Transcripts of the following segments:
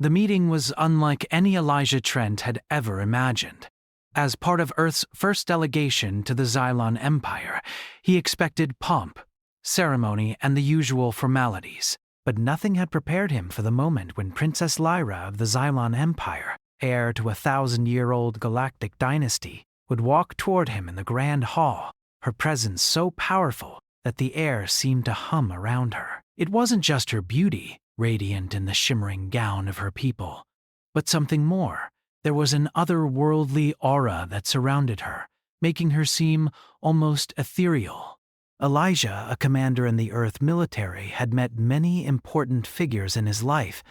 The meeting was unlike any Elijah Trent had ever imagined. As part of Earth's first delegation to the Xylon Empire, he expected pomp, ceremony, and the usual formalities. But nothing had prepared him for the moment when Princess Lyra of the Xylon Empire, heir to a 1,000-year-old galactic dynasty, would walk toward him in the grand hall, her presence so powerful that the air seemed to hum around her. It wasn't just her beauty, radiant in the shimmering gown of her people, but something more. There was an otherworldly aura that surrounded her, making her seem almost ethereal. Elijah, a commander in the Earth military, had met many important figures in his life,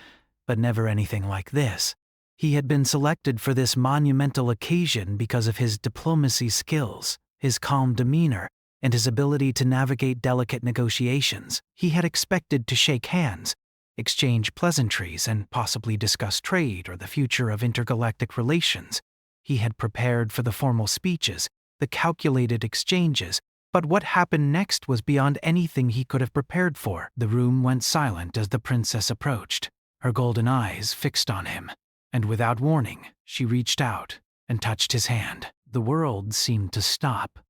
but never anything like this. He had been selected for this monumental occasion because of his diplomacy skills, his calm demeanor, and his ability to navigate delicate negotiations. He had expected to shake hands, exchange pleasantries, and possibly discuss trade or the future of intergalactic relations. He had prepared for the formal speeches, the calculated exchanges, but what happened next was beyond anything he could have prepared for. The room went silent as the princess approached, her golden eyes fixed on him, and without warning, she reached out and touched his hand. The world seemed to stop.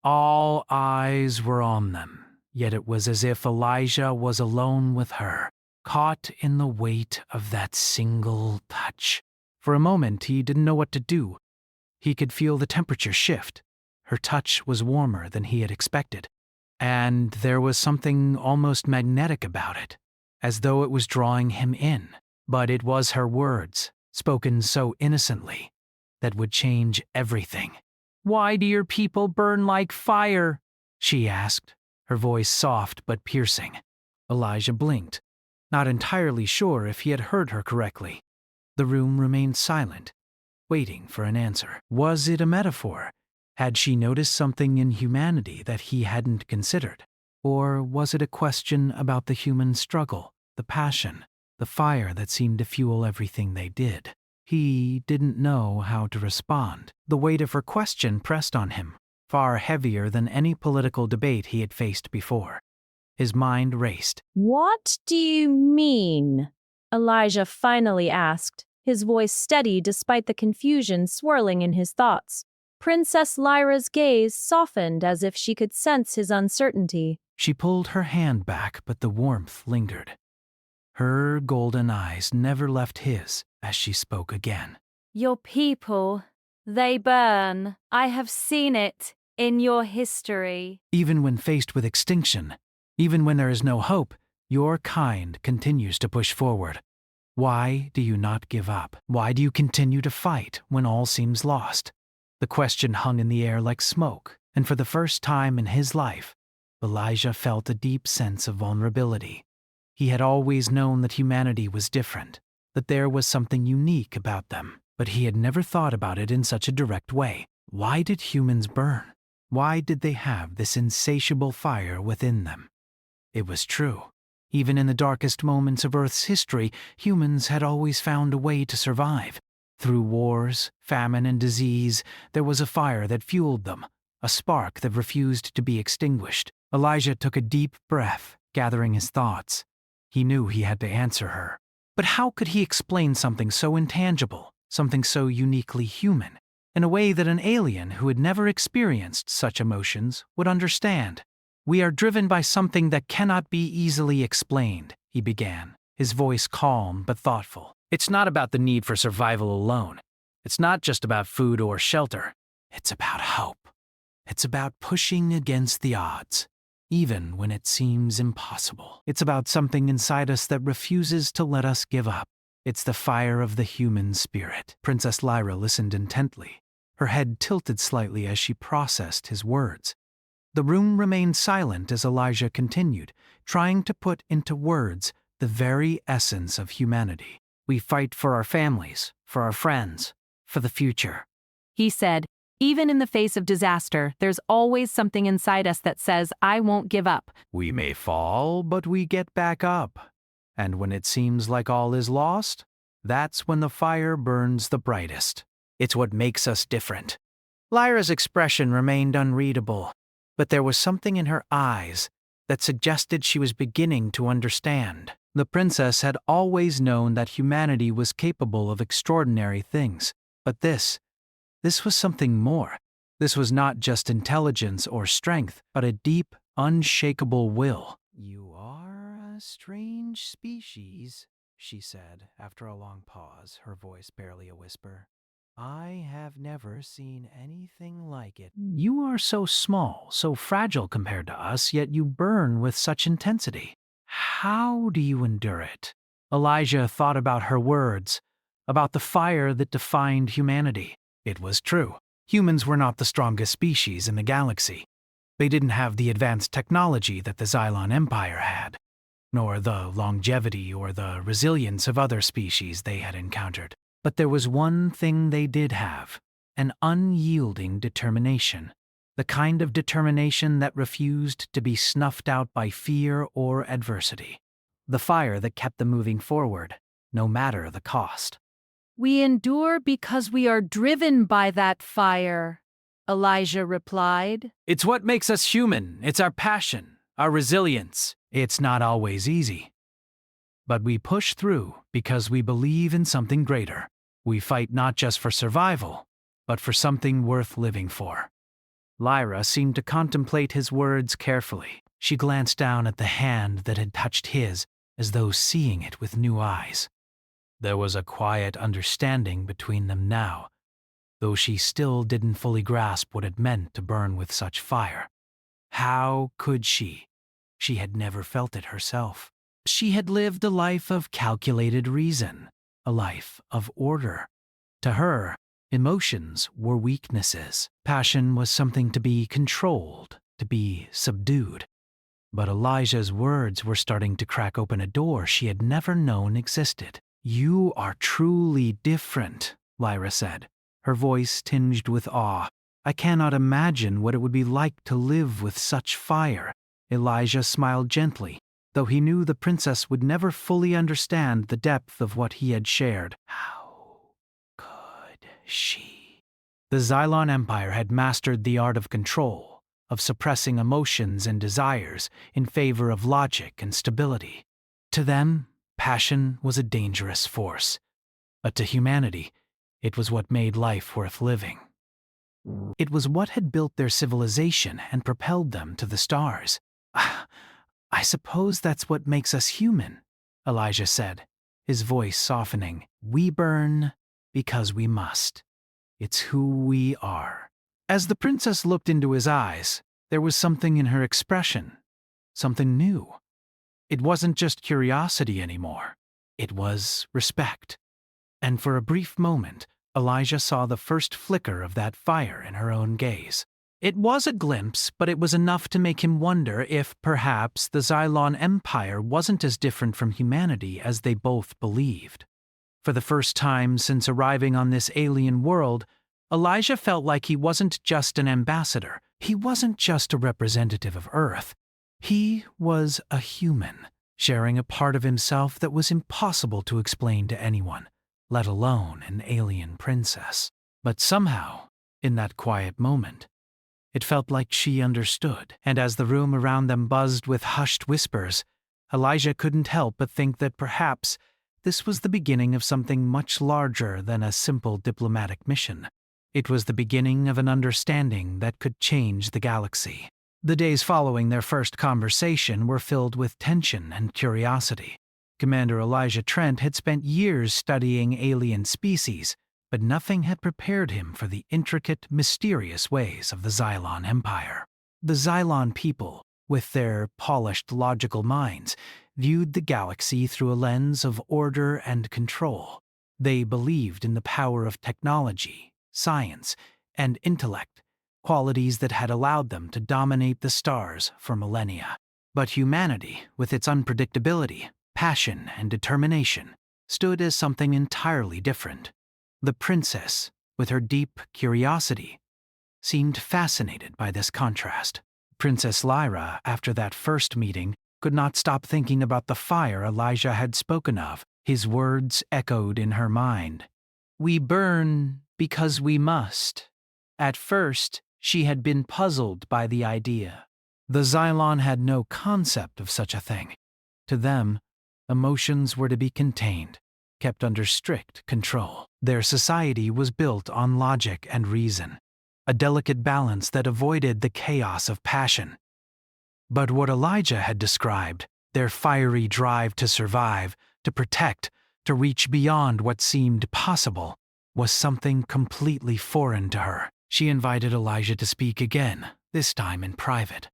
All eyes were on them, yet it was as if Elijah was alone with her, caught in the weight of that single touch. For a moment, he didn't know what to do. He could feel the temperature shift. Her touch was warmer than he had expected, and there was something almost magnetic about it, as though it was drawing him in. But it was her words, spoken so innocently, that would change everything. "Why do your people burn like fire?" she asked, her voice soft but piercing. Elijah blinked, not entirely sure if he had heard her correctly. The room remained silent, waiting for an answer. Was it a metaphor? Had she noticed something in humanity that he hadn't considered? Or was it a question about the human struggle, the passion, the fire that seemed to fuel everything they did? He didn't know how to respond. The weight of her question pressed on him, far heavier than any political debate he had faced before. His mind raced. "What do you mean?" Elijah finally asked, his voice steady despite the confusion swirling in his thoughts. Princess Lyra's gaze softened as if she could sense his uncertainty. She pulled her hand back, but the warmth lingered. Her golden eyes never left his as she spoke again. "Your people, they burn. I have seen it in your history." Even when faced with extinction, even when there is no hope, your kind continues to push forward. Why do you not give up? Why do you continue to fight when all seems lost? The question hung in the air like smoke, and for the first time in his life, Elijah felt a deep sense of vulnerability. He had always known that humanity was different, that there was something unique about them, but he had never thought about it in such a direct way. Why did humans burn? Why did they have this insatiable fire within them? It was true. Even in the darkest moments of Earth's history, humans had always found a way to survive. Through wars, famine, and disease, there was a fire that fueled them, a spark that refused to be extinguished. Elijah took a deep breath, gathering his thoughts. He knew he had to answer her. But how could he explain something so intangible, something so uniquely human, in a way that an alien who had never experienced such emotions would understand? "We are driven by something that cannot be easily explained," he began, his voice calm but thoughtful. "It's not about the need for survival alone. It's not just about food or shelter. It's about hope. It's about pushing against the odds, even when it seems impossible. It's about something inside us that refuses to let us give up. It's the fire of the human spirit." Princess Lyra listened intently, her head tilted slightly as she processed his words. The room remained silent as Elijah continued, trying to put into words the very essence of humanity. "We fight for our families, for our friends, for the future," He said, "Even in the face of disaster, there's always something inside us that says, I won't give up." "We may fall, but we get back up. And when it seems like all is lost, that's when the fire burns the brightest. It's what makes us different." Lyra's expression remained unreadable, but there was something in her eyes that suggested she was beginning to understand. The princess had always known that humanity was capable of extraordinary things, but this was something more. This was not just intelligence or strength, but a deep, unshakable will. "You are a strange species," she said after a long pause, her voice barely a whisper. "I have never seen anything like it. You are so small, so fragile compared to us, yet you burn with such intensity. How do you endure it?" Elijah thought about her words, about the fire that defined humanity. It was true. Humans were not the strongest species in the galaxy. They didn't have the advanced technology that the Xylon Empire had, nor the longevity or the resilience of other species they had encountered. But there was one thing they did have: an unyielding determination. The kind of determination that refused to be snuffed out by fear or adversity. The fire that kept them moving forward, no matter the cost. "We endure because we are driven by that fire," Elijah replied. "It's what makes us human. It's our passion, our resilience. It's not always easy. But we push through because we believe in something greater. We fight not just for survival, but for something worth living for." Lyra seemed to contemplate his words carefully. She glanced down at the hand that had touched his, as though seeing it with new eyes. There was a quiet understanding between them now, though she still didn't fully grasp what it meant to burn with such fire. How could she? She had never felt it herself. She had lived a life of calculated reason, a life of order. To her, emotions were weaknesses. Passion was something to be controlled, to be subdued. But Elijah's words were starting to crack open a door she had never known existed. "You are truly different," Lyra said, her voice tinged with awe. "I cannot imagine what it would be like to live with such fire." Elijah smiled gently, though he knew the princess would never fully understand the depth of what he had shared. How could she? The Xylon Empire had mastered the art of control, of suppressing emotions and desires in favor of logic and stability. To them, passion was a dangerous force, but to humanity, it was what made life worth living. It was what had built their civilization and propelled them to the stars. "I suppose that's what makes us human," Elijah said, his voice softening. "We burn because we must. It's who we are." As the princess looked into his eyes, there was something in her expression, something new. It wasn't just curiosity anymore. It was respect. And for a brief moment, Elijah saw the first flicker of that fire in her own gaze. It was a glimpse, but it was enough to make him wonder if, perhaps, the Xylon Empire wasn't as different from humanity as they both believed. For the first time since arriving on this alien world, Elijah felt like he wasn't just an ambassador. He wasn't just a representative of Earth. He was a human, sharing a part of himself that was impossible to explain to anyone, let alone an alien princess. But somehow, in that quiet moment, it felt like she understood, and as the room around them buzzed with hushed whispers, Elijah couldn't help but think that perhaps this was the beginning of something much larger than a simple diplomatic mission. It was the beginning of an understanding that could change the galaxy. The days following their first conversation were filled with tension and curiosity. Commander Elijah Trent had spent years studying alien species, but nothing had prepared him for the intricate, mysterious ways of the Xylon Empire. The Xylon people, with their polished, logical minds, viewed the galaxy through a lens of order and control. They believed in the power of technology, science, and intellect, qualities that had allowed them to dominate the stars for millennia. But humanity, with its unpredictability, passion, and determination, stood as something entirely different. The princess, with her deep curiosity, seemed fascinated by this contrast. Princess Lyra, after that first meeting, could not stop thinking about the fire Elijah had spoken of. His words echoed in her mind. "We burn because we must." At first, she had been puzzled by the idea. The Xylon had no concept of such a thing. To them, Emotions were to be contained, kept under strict control. Their society was built on logic and reason, a delicate balance that avoided the chaos of passion. But what Elijah had described, their fiery drive to survive, to protect, to reach beyond what seemed possible, was something completely foreign to her. She invited Elijah to speak again, this time in private.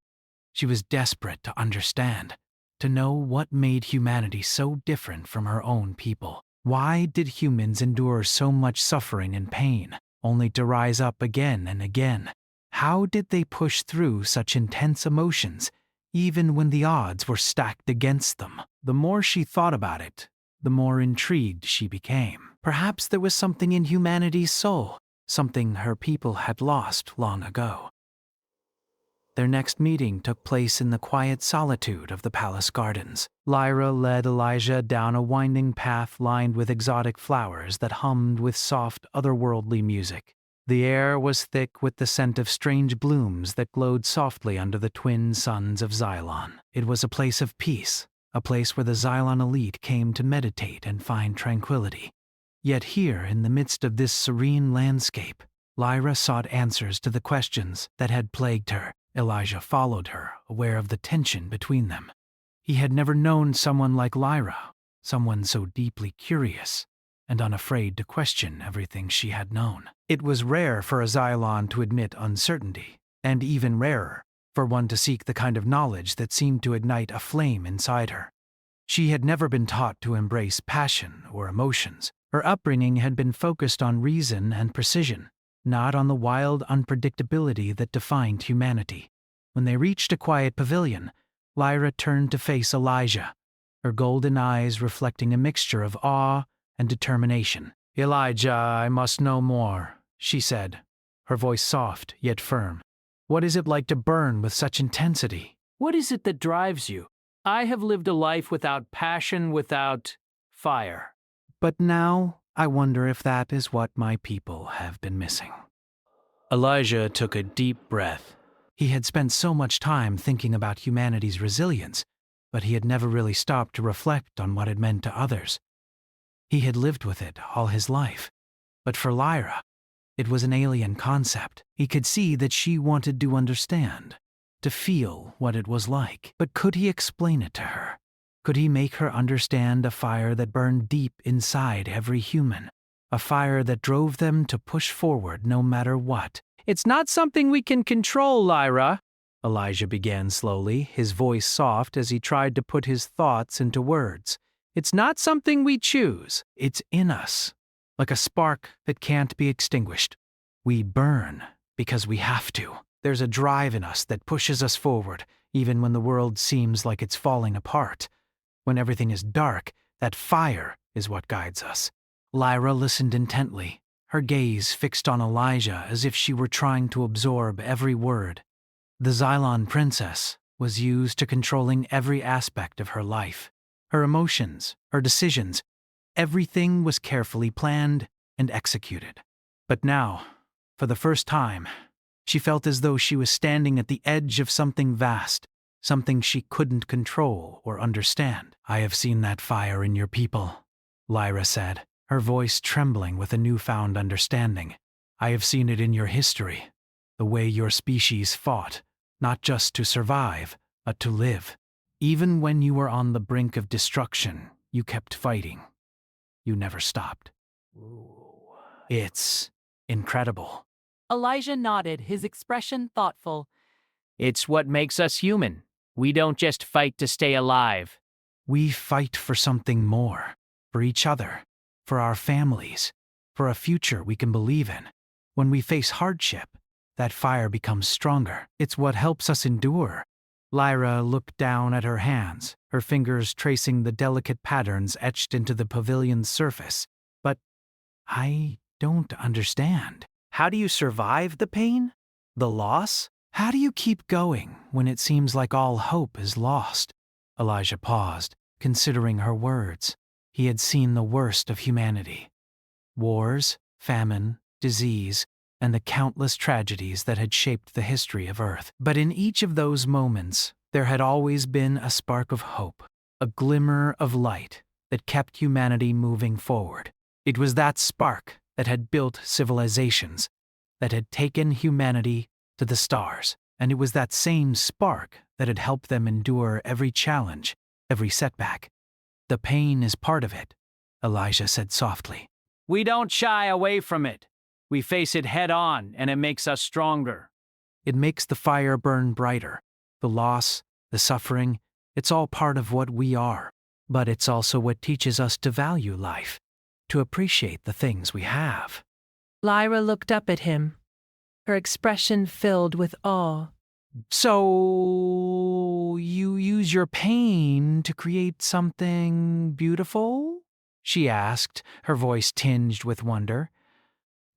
She was desperate to understand, to know what made humanity so different from her own people. Why did humans endure so much suffering and pain, only to rise up again and again? How did they push through such intense emotions, even when the odds were stacked against them? The more she thought about it, the more intrigued she became. Perhaps there was something in humanity's soul, something her people had lost long ago. Their next meeting took place in the quiet solitude of the palace gardens. Lyra led Elijah down a winding path lined with exotic flowers that hummed with soft, otherworldly music. The air was thick with the scent of strange blooms that glowed softly under the twin suns of Xylon. It was a place of peace, a place where the Xylon elite came to meditate and find tranquility. Yet here, in the midst of this serene landscape, Lyra sought answers to the questions that had plagued her. Elijah followed her, aware of the tension between them. He had never known someone like Lyra, someone so deeply curious and unafraid to question everything she had known. It was rare for a Xylon to admit uncertainty, and even rarer for one to seek the kind of knowledge that seemed to ignite a flame inside her. She had never been taught to embrace passion or emotions. Her upbringing had been focused on reason and precision, not on the wild unpredictability that defined humanity. When they reached a quiet pavilion, Lyra turned to face Elijah, her golden eyes reflecting a mixture of awe and determination. "Elijah, I must know more," she said, her voice soft yet firm. "What is it like to burn with such intensity? What is it that drives you? I have lived a life without passion, without fire. But now I wonder if that is what my people have been missing." Elijah took a deep breath. He had spent so much time thinking about humanity's resilience, but he had never really stopped to reflect on what it meant to others. He had lived with it all his life. But for Lyra, it was an alien concept. He could see that she wanted to understand, to feel what it was like. But could he explain it to her? Could he make her understand a fire that burned deep inside every human? A fire that drove them to push forward no matter what. "It's not something we can control, Lyra," Elijah began slowly, his voice soft as he tried to put his thoughts into words. "It's not something we choose. It's in us, like a spark that can't be extinguished. We burn because we have to. There's a drive in us that pushes us forward, even when the world seems like it's falling apart. When everything is dark, that fire is what guides us." Lyra listened intently, her gaze fixed on Elijah as if she were trying to absorb every word. The Xylon princess was used to controlling every aspect of her life. Her emotions, her decisions, everything was carefully planned and executed. But now, for the first time, she felt as though she was standing at the edge of something vast, something she couldn't control or understand. "I have seen that fire in your people," Lyra said, her voice trembling with a newfound understanding. "I have seen it in your history, the way your species fought, not just to survive, but to live. Even when you were on the brink of destruction, you kept fighting. You never stopped. It's incredible." Elijah nodded, his expression thoughtful. "It's what makes us human. We don't just fight to stay alive. We fight for something more, for each other, for our families, for a future we can believe in. When we face hardship, that fire becomes stronger. It's what helps us endure." Lyra looked down at her hands, her fingers tracing the delicate patterns etched into the pavilion's surface. "But I don't understand. How do you survive the pain? The loss? How do you keep going when it seems like all hope is lost?" Elijah paused, considering her words. He had seen the worst of humanity. Wars, famine, disease, and the countless tragedies that had shaped the history of Earth. But in each of those moments, there had always been a spark of hope, a glimmer of light that kept humanity moving forward. It was that spark that had built civilizations, that had taken humanity to the stars, and it was that same spark that had helped them endure every challenge, every setback. The pain is part of it, Elijah said softly. We don't shy away from it. We face it head on, and it makes us stronger. It makes the fire burn brighter. The loss, the suffering, it's all part of what we are. But it's also what teaches us to value life, to appreciate the things we have. Lyra looked up at him, her expression filled with awe. So, you use your pain to create something beautiful? She asked, her voice tinged with wonder.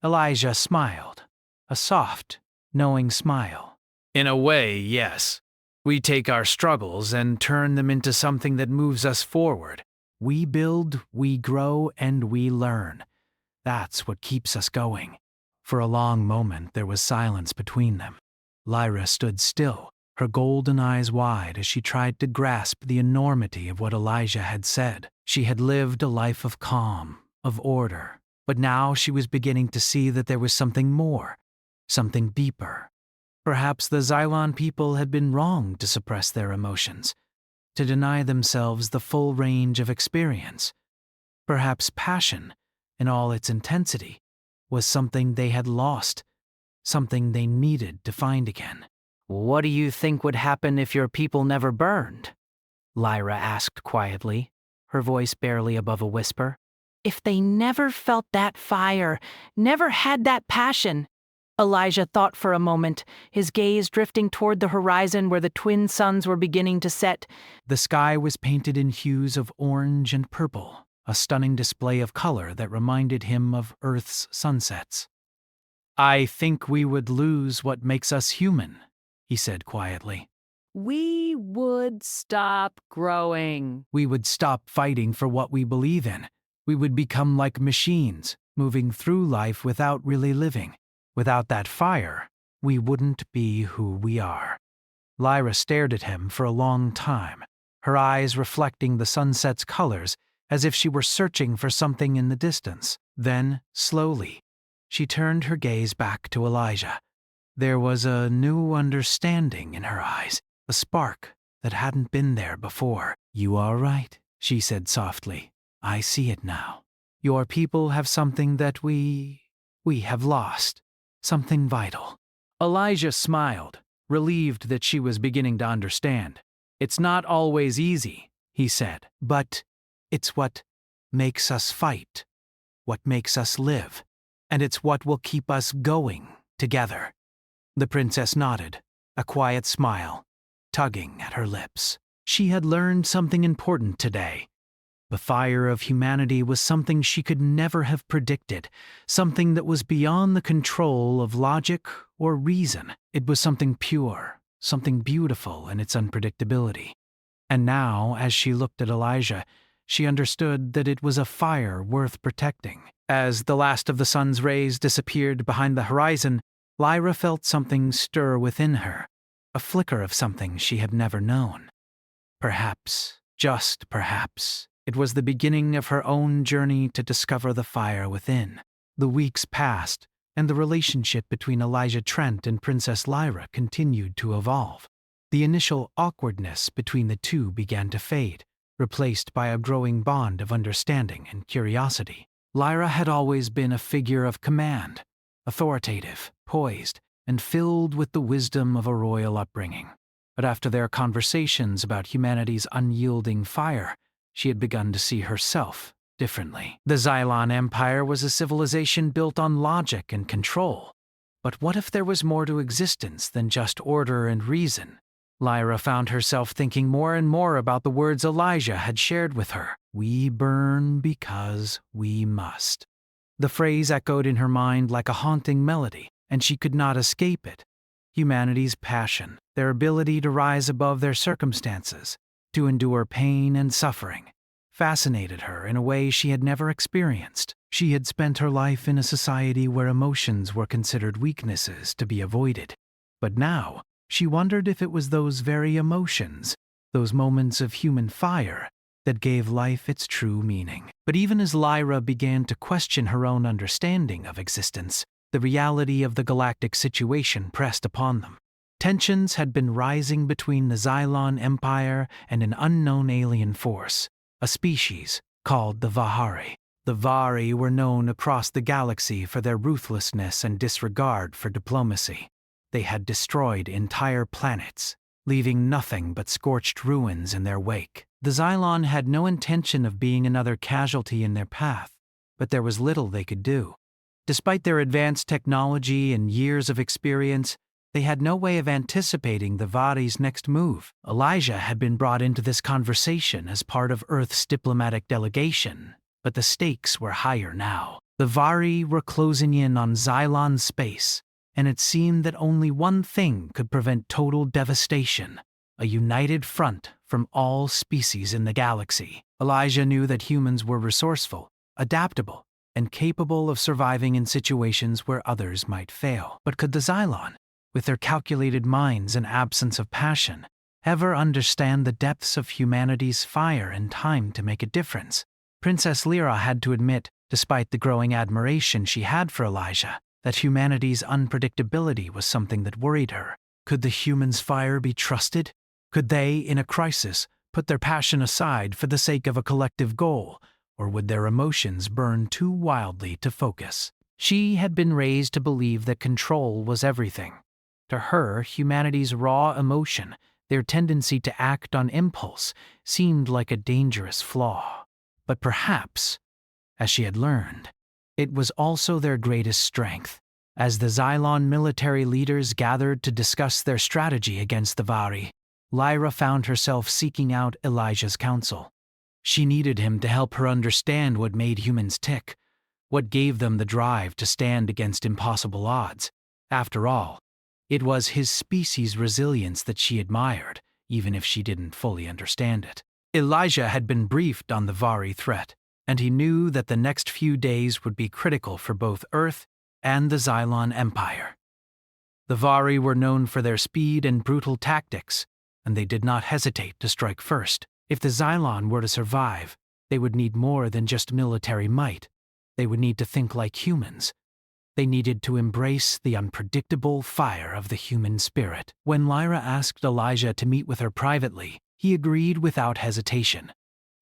Elijah smiled, a soft, knowing smile. In a way, yes. We take our struggles and turn them into something that moves us forward. We build, we grow, and we learn. That's what keeps us going. For a long moment, there was silence between them. Lyra stood still, her golden eyes wide as she tried to grasp the enormity of what Elijah had said. She had lived a life of calm, of order, but now she was beginning to see that there was something more, something deeper. Perhaps the Xylon people had been wrong to suppress their emotions, to deny themselves the full range of experience. Perhaps passion, in all its intensity, was something they had lost, something they needed to find again. What do you think would happen if your people never burned? Lyra asked quietly, her voice barely above a whisper. If they never felt that fire, never had that passion. Elijah thought for a moment, his gaze drifting toward the horizon where the twin suns were beginning to set. The sky was painted in hues of orange and purple, a stunning display of color that reminded him of Earth's sunsets. I think we would lose what makes us human, he said quietly. We would stop growing. We would stop fighting for what we believe in. We would become like machines, moving through life without really living. Without that fire, we wouldn't be who we are. Lyra stared at him for a long time, her eyes reflecting the sunset's colors as if she were searching for something in the distance. Then, slowly, she turned her gaze back to Elijah. There was a new understanding in her eyes, a spark that hadn't been there before. You are right, she said softly. I see it now. Your people have something that we have lost. Something vital. Elijah smiled, relieved that she was beginning to understand. It's not always easy, he said, but it's what makes us fight, what makes us live, and it's what will keep us going together. The princess nodded, a quiet smile, tugging at her lips. She had learned something important today. The fire of humanity was something she could never have predicted, something that was beyond the control of logic or reason. It was something pure, something beautiful in its unpredictability. And now, as she looked at Elijah, she understood that it was a fire worth protecting. As the last of the sun's rays disappeared behind the horizon, Lyra felt something stir within her, a flicker of something she had never known. Perhaps, just perhaps, it was the beginning of her own journey to discover the fire within. The weeks passed, and the relationship between Elijah Trent and Princess Lyra continued to evolve. The initial awkwardness between the two began to fade, replaced by a growing bond of understanding and curiosity. Lyra had always been a figure of command, authoritative, poised, and filled with the wisdom of a royal upbringing. But after their conversations about humanity's unyielding fire, she had begun to see herself differently. The Xylon Empire was a civilization built on logic and control. But what if there was more to existence than just order and reason? Lyra found herself thinking more and more about the words Elijah had shared with her. We burn because we must. The phrase echoed in her mind like a haunting melody, and she could not escape it. Humanity's passion, their ability to rise above their circumstances, to endure pain and suffering, fascinated her in a way she had never experienced. She had spent her life in a society where emotions were considered weaknesses to be avoided. But now, she wondered if it was those very emotions, those moments of human fire that gave life its true meaning. But even as Lyra began to question her own understanding of existence, the reality of the galactic situation pressed upon them. Tensions had been rising between the Xylon Empire and an unknown alien force, a species called the Vahari. The Vari were known across the galaxy for their ruthlessness and disregard for diplomacy. They had destroyed entire planets, leaving nothing but scorched ruins in their wake. The Xylon had no intention of being another casualty in their path, but there was little they could do. Despite their advanced technology and years of experience, they had no way of anticipating the Vari's next move. Elijah had been brought into this conversation as part of Earth's diplomatic delegation, but the stakes were higher now. The Vari were closing in on Xylon space, and it seemed that only one thing could prevent total devastation: a united front from all species in the galaxy. Elijah knew that humans were resourceful, adaptable, and capable of surviving in situations where others might fail. But could the Xylon, with their calculated minds and absence of passion, ever understand the depths of humanity's fire in time to make a difference? Princess Lyra had to admit, despite the growing admiration she had for Elijah, that humanity's unpredictability was something that worried her. Could the humans' fire be trusted? Could they, in a crisis, put their passion aside for the sake of a collective goal, or would their emotions burn too wildly to focus? She had been raised to believe that control was everything. To her, humanity's raw emotion, their tendency to act on impulse, seemed like a dangerous flaw. But perhaps, as she had learned, it was also their greatest strength. As the Xylon military leaders gathered to discuss their strategy against the Vari, Lyra found herself seeking out Elijah's counsel. She needed him to help her understand what made humans tick, what gave them the drive to stand against impossible odds. After all, it was his species' resilience that she admired, even if she didn't fully understand it. Elijah had been briefed on the Vari threat, and he knew that the next few days would be critical for both Earth and the Xylon Empire. The Vari were known for their speed and brutal tactics, and they did not hesitate to strike first. If the Xylon were to survive, they would need more than just military might. They would need to think like humans. They needed to embrace the unpredictable fire of the human spirit. When Lyra asked Elijah to meet with her privately, he agreed without hesitation.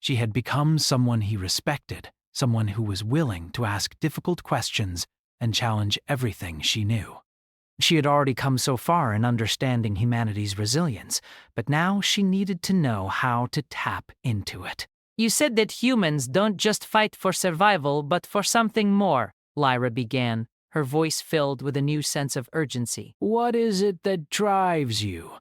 She had become someone he respected, someone who was willing to ask difficult questions and challenge everything she knew. She had already come so far in understanding humanity's resilience, but now she needed to know how to tap into it. "You said that humans don't just fight for survival, but for something more," Lyra began, her voice filled with a new sense of urgency. What is it that drives you?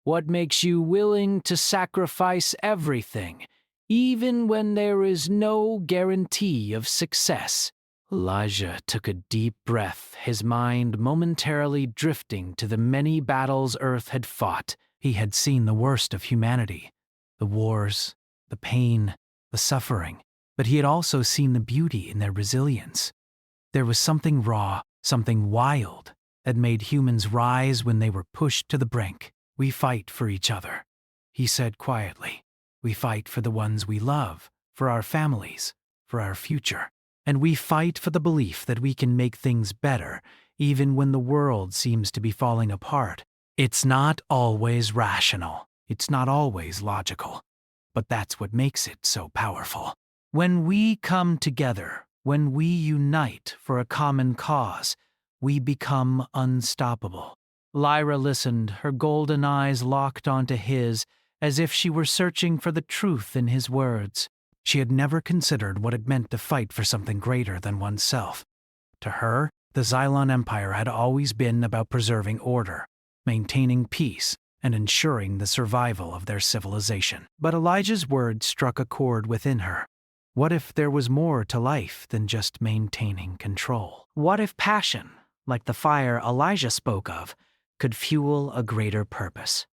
What makes you willing to sacrifice everything, even when there is no guarantee of success? Elijah took a deep breath, his mind momentarily drifting to the many battles Earth had fought. He had seen the worst of humanity, the wars, the pain, the suffering, but he had also seen the beauty in their resilience. There was something raw, something wild, that made humans rise when they were pushed to the brink. We fight for each other, he said quietly. We fight for the ones we love, for our families, for our future. And we fight for the belief that we can make things better, even when the world seems to be falling apart. It's not always rational. It's not always logical. But that's what makes it so powerful. When we come together, when we unite for a common cause, we become unstoppable. Lyra listened, her golden eyes locked onto his, as if she were searching for the truth in his words. She had never considered what it meant to fight for something greater than oneself. To her, the Xylon Empire had always been about preserving order, maintaining peace, and ensuring the survival of their civilization. But Elijah's words struck a chord within her. What if there was more to life than just maintaining control? What if passion, like the fire Elijah spoke of, could fuel a greater purpose?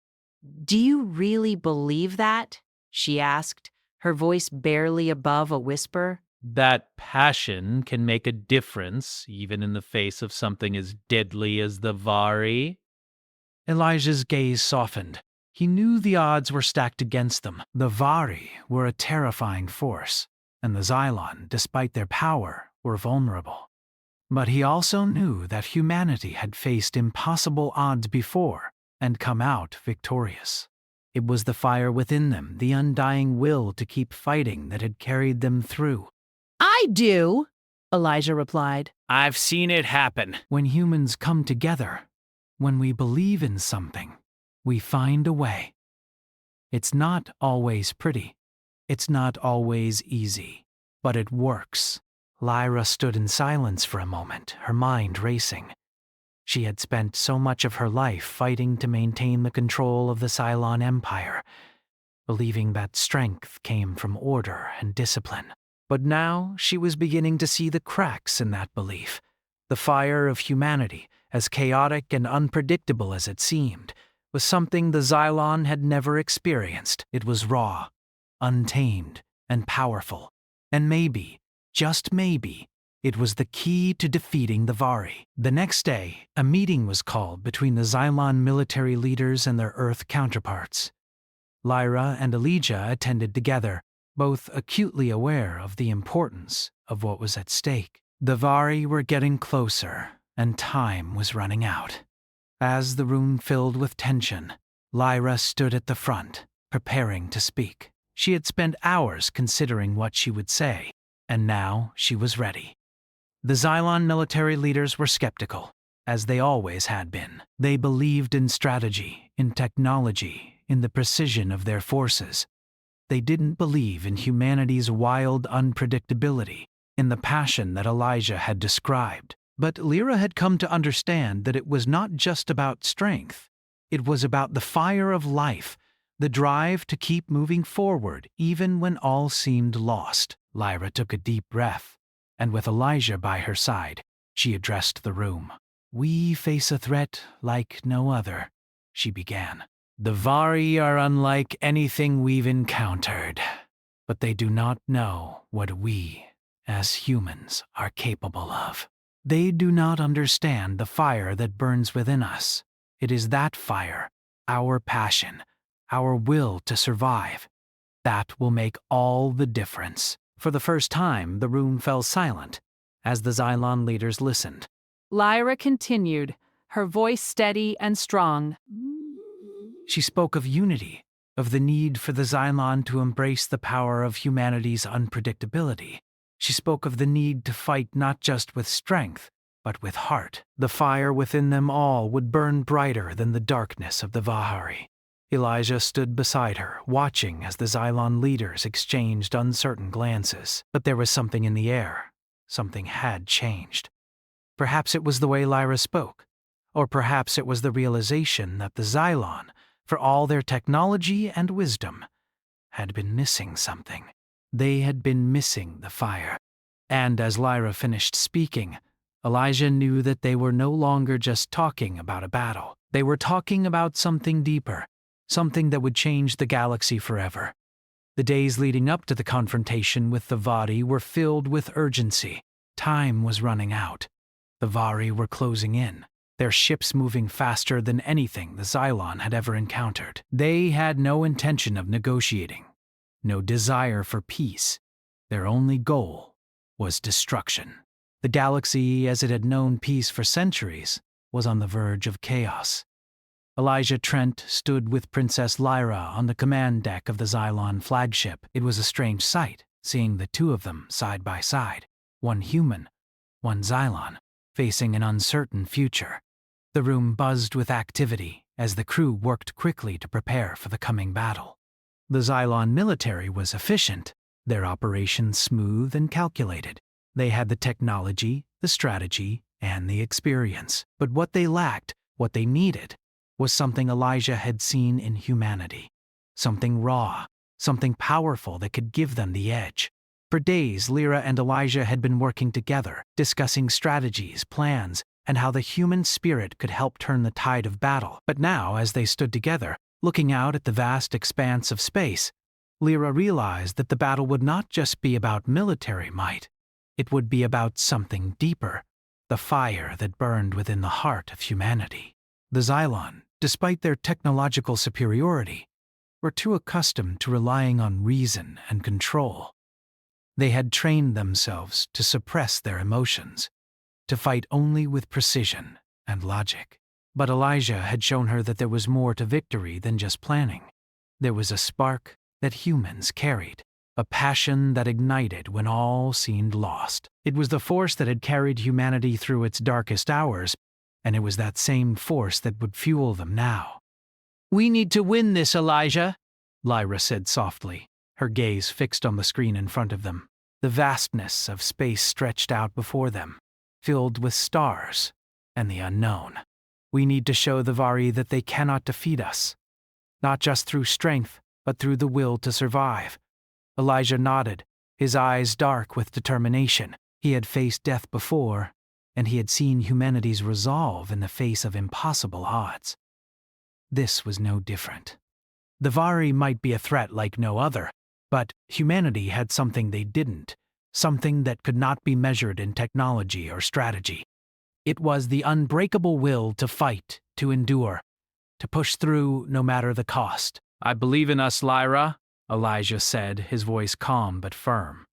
"Do you really believe that?" she asked, her voice barely above a whisper. That passion can make a difference, even in the face of something as deadly as the Vari? Elijah's gaze softened. He knew the odds were stacked against them. The Vari were a terrifying force, and the Xylon, despite their power, were vulnerable. But he also knew that humanity had faced impossible odds before and come out victorious. It was the fire within them, the undying will to keep fighting, that had carried them through. I do, Elijah replied. I've seen it happen. When humans come together, when we believe in something, we find a way. It's not always pretty. It's not always easy. But it works. Lyra stood in silence for a moment, her mind racing. She had spent so much of her life fighting to maintain the control of the Cylon Empire, believing that strength came from order and discipline. But now she was beginning to see the cracks in that belief. The fire of humanity, as chaotic and unpredictable as it seemed, was something the Xylon had never experienced. It was raw, untamed, and powerful. And maybe, just maybe, it was the key to defeating the Vari. The next day, a meeting was called between the Xylon military leaders and their Earth counterparts. Lyra and Elijah attended together, both acutely aware of the importance of what was at stake. The Vari were getting closer, and time was running out. As the room filled with tension, Lyra stood at the front, preparing to speak. She had spent hours considering what she would say, and now she was ready. The Xylon military leaders were skeptical, as they always had been. They believed in strategy, in technology, in the precision of their forces. They didn't believe in humanity's wild unpredictability, in the passion that Elijah had described. But Lyra had come to understand that it was not just about strength. It was about the fire of life, the drive to keep moving forward even when all seemed lost. Lyra took a deep breath, and with Elijah by her side, she addressed the room. "We face a threat like no other," she began. "The Vari are unlike anything we've encountered, but they do not know what we, as humans, are capable of. They do not understand the fire that burns within us. It is that fire, our passion, our will to survive, that will make all the difference." For the first time, the room fell silent as the Xylon leaders listened. Lyra continued, her voice steady and strong. She spoke of unity, of the need for the Xylon to embrace the power of humanity's unpredictability. She spoke of the need to fight not just with strength, but with heart. The fire within them all would burn brighter than the darkness of the Vahari. Elijah stood beside her, watching as the Xylon leaders exchanged uncertain glances. But there was something in the air. Something had changed. Perhaps it was the way Lyra spoke, or perhaps it was the realization that the Xylon, for all their technology and wisdom, had been missing something. They had been missing the fire. And as Lyra finished speaking, Elijah knew that they were no longer just talking about a battle. They were talking about something deeper, something that would change the galaxy forever. The days leading up to the confrontation with the Vari were filled with urgency. Time was running out. The Vari were closing in, their ships moving faster than anything the Xylon had ever encountered. They had no intention of negotiating, no desire for peace. Their only goal was destruction. The galaxy, as it had known peace for centuries, was on the verge of chaos. Elijah Trent stood with Princess Lyra on the command deck of the Xylon flagship. It was a strange sight, seeing the two of them side by side, one human, one Xylon, facing an uncertain future. The room buzzed with activity as the crew worked quickly to prepare for the coming battle. The Xylon military was efficient, their operations smooth and calculated. They had the technology, the strategy, and the experience. But what they lacked, what they needed, was something Elijah had seen in humanity. Something raw, something powerful that could give them the edge. For days, Lyra and Elijah had been working together, discussing strategies, plans, and how the human spirit could help turn the tide of battle. But now, as they stood together, looking out at the vast expanse of space, Lyra realized that the battle would not just be about military might. It would be about something deeper, the fire that burned within the heart of humanity. The Xylon, despite their technological superiority, were too accustomed to relying on reason and control. They had trained themselves to suppress their emotions, to fight only with precision and logic. But Elijah had shown her that there was more to victory than just planning. There was a spark that humans carried, a passion that ignited when all seemed lost. It was the force that had carried humanity through its darkest hours, and it was that same force that would fuel them now. "We need to win this, Elijah," Lyra said softly, her gaze fixed on the screen in front of them. The vastness of space stretched out before them, filled with stars and the unknown. "We need to show the Vari that they cannot defeat us, not just through strength, but through the will to survive." Elijah nodded, his eyes dark with determination. He had faced death before, and he had seen humanity's resolve in the face of impossible odds. This was no different. The Vari might be a threat like no other, but humanity had something they didn't, something that could not be measured in technology or strategy. It was the unbreakable will to fight, to endure, to push through no matter the cost. "I believe in us, Lyra," Elijah said, his voice calm but firm.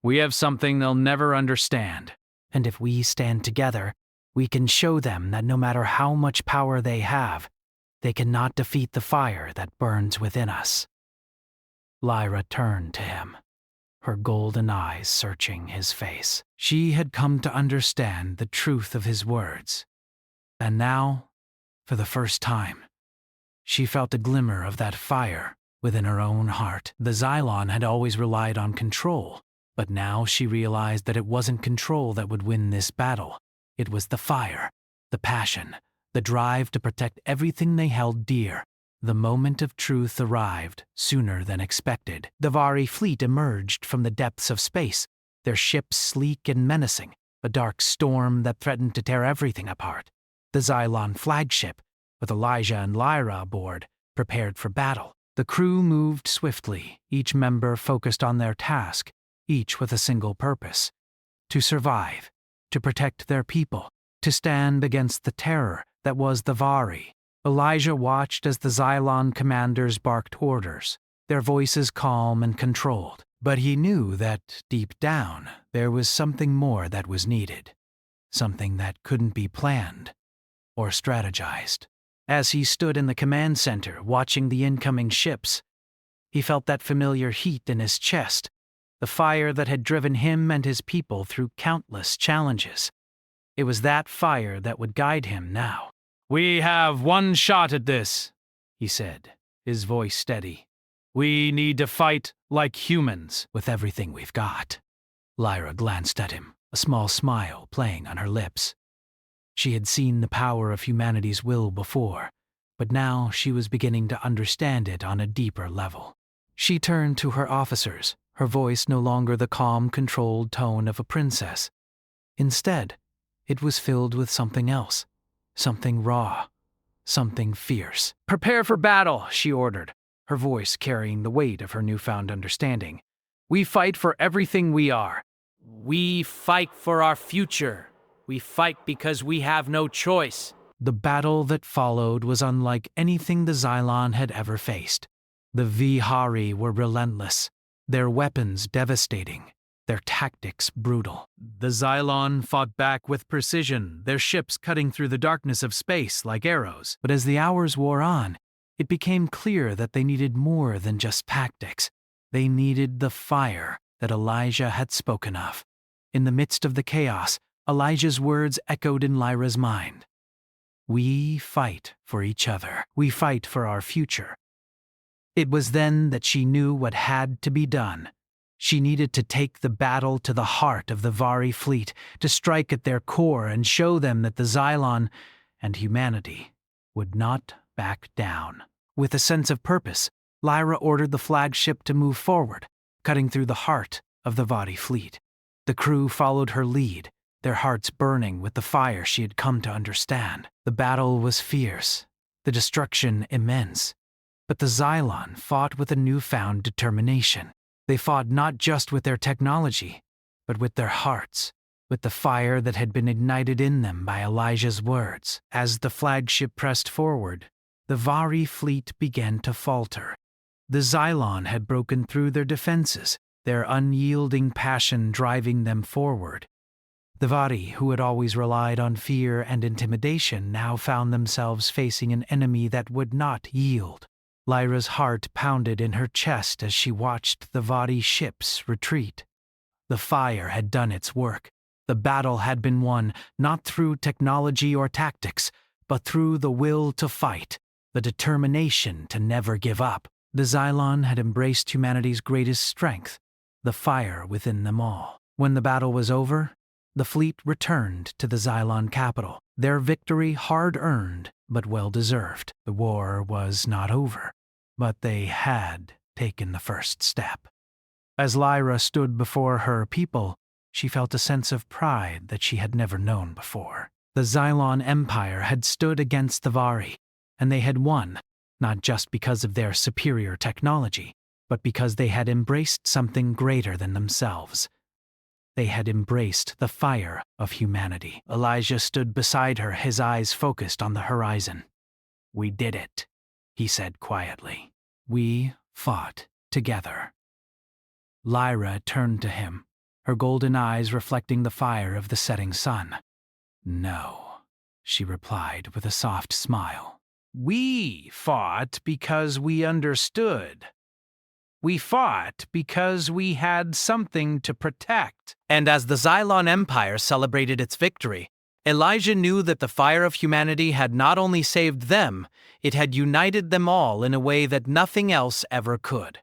"We have something they'll never understand. And if we stand together, we can show them that no matter how much power they have, they cannot defeat the fire that burns within us." Lyra turned to him, her golden eyes searching his face. She had come to understand the truth of his words. And now, for the first time, she felt a glimmer of that fire within her own heart. The Xylon had always relied on control, but now she realized that it wasn't control that would win this battle. It was the fire, the passion, the drive to protect everything they held dear. The moment of truth arrived sooner than expected. The Vari fleet emerged from the depths of space, their ships sleek and menacing, a dark storm that threatened to tear everything apart. The Xylon flagship, with Elijah and Lyra aboard, prepared for battle. The crew moved swiftly, each member focused on their task, each with a single purpose: to survive, to protect their people, to stand against the terror that was the Vari. Elijah watched as the Xylon commanders barked orders, their voices calm and controlled. But he knew that, deep down, there was something more that was needed, something that couldn't be planned or strategized. As he stood in the command center watching the incoming ships, he felt that familiar heat in his chest, the fire that had driven him and his people through countless challenges. It was that fire that would guide him now. "We have one shot at this," he said, his voice steady. "We need to fight like humans." "With everything we've got." Lyra glanced at him, a small smile playing on her lips. She had seen the power of humanity's will before, but now she was beginning to understand it on a deeper level. She turned to her officers, her voice no longer the calm, controlled tone of a princess. Instead, it was filled with something else, something raw, something fierce. "Prepare for battle," she ordered, her voice carrying the weight of her newfound understanding. "We fight for everything we are. We fight for our future. We fight because we have no choice." The battle that followed was unlike anything the Xylon had ever faced. The Vihari were relentless, their weapons devastating, their tactics brutal. The Xylon fought back with precision, their ships cutting through the darkness of space like arrows. But as the hours wore on, it became clear that they needed more than just tactics. They needed the fire that Elijah had spoken of. In the midst of the chaos, Elijah's words echoed in Lyra's mind. "We fight for each other. We fight for our future." It was then that she knew what had to be done. She needed to take the battle to the heart of the Vari fleet, to strike at their core and show them that the Xylon and humanity would not back down. With a sense of purpose, Lyra ordered the flagship to move forward, cutting through the heart of the Vari fleet. The crew followed her lead, their hearts burning with the fire she had come to understand. The battle was fierce, the destruction immense, but the Xylon fought with a newfound determination. They fought not just with their technology, but with their hearts, with the fire that had been ignited in them by Elijah's words. As the flagship pressed forward, the Vari fleet began to falter. The Xylon had broken through their defenses, their unyielding passion driving them forward. The Vari, who had always relied on fear and intimidation, now found themselves facing an enemy that would not yield. Lyra's heart pounded in her chest as she watched the Vari ships retreat. The fire had done its work. The battle had been won, not through technology or tactics, but through the will to fight, the determination to never give up. The Xylon had embraced humanity's greatest strength, the fire within them all. When the battle was over, the fleet returned to the Xylon capital, their victory hard-earned but well-deserved. The war was not over, but they had taken the first step. As Lyra stood before her people, she felt a sense of pride that she had never known before. The Xylon Empire had stood against the Vari, and they had won, not just because of their superior technology, but because they had embraced something greater than themselves. They had embraced the fire of humanity. Elijah stood beside her, his eyes focused on the horizon. "We did it," he said quietly. "We fought together." Lyra turned to him, her golden eyes reflecting the fire of the setting sun. "No," she replied with a soft smile. "We fought because we understood. We fought because we had something to protect." And as the Xylon Empire celebrated its victory, Elijah knew that the fire of humanity had not only saved them, it had united them all in a way that nothing else ever could.